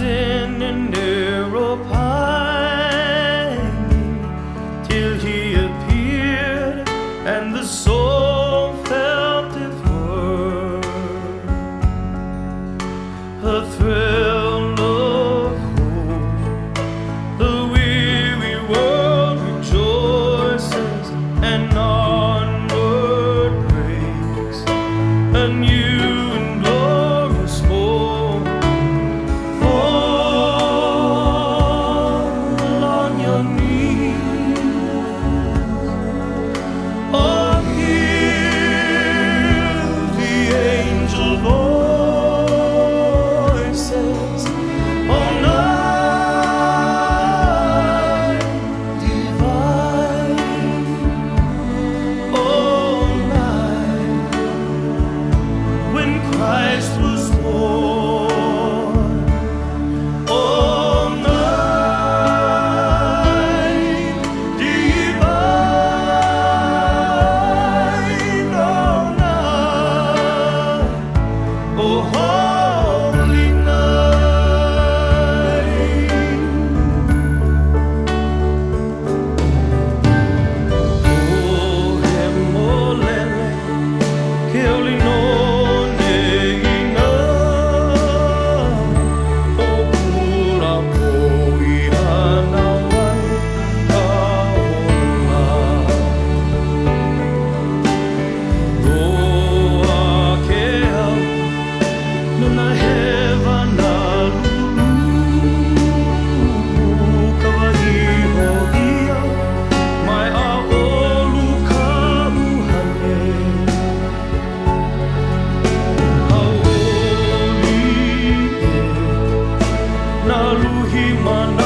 in a narrow pining till he appeared, and the soul felt deferred. A thrill of hope, the weary world rejoices, and onward breaks a new and glorious hope. Fall on your knees, or hear the angel voices. Oh, night divine, oh, night when Christ was born. Oh, night divine, oh, night, oh, holy night. Oh, hemolele, che olinone ina, o kula poihana wai kaola. Roa ke au, nuna hewa na lulu, kawahiho ia, mai a olu ka uhane. Hauoli e, na luhi mana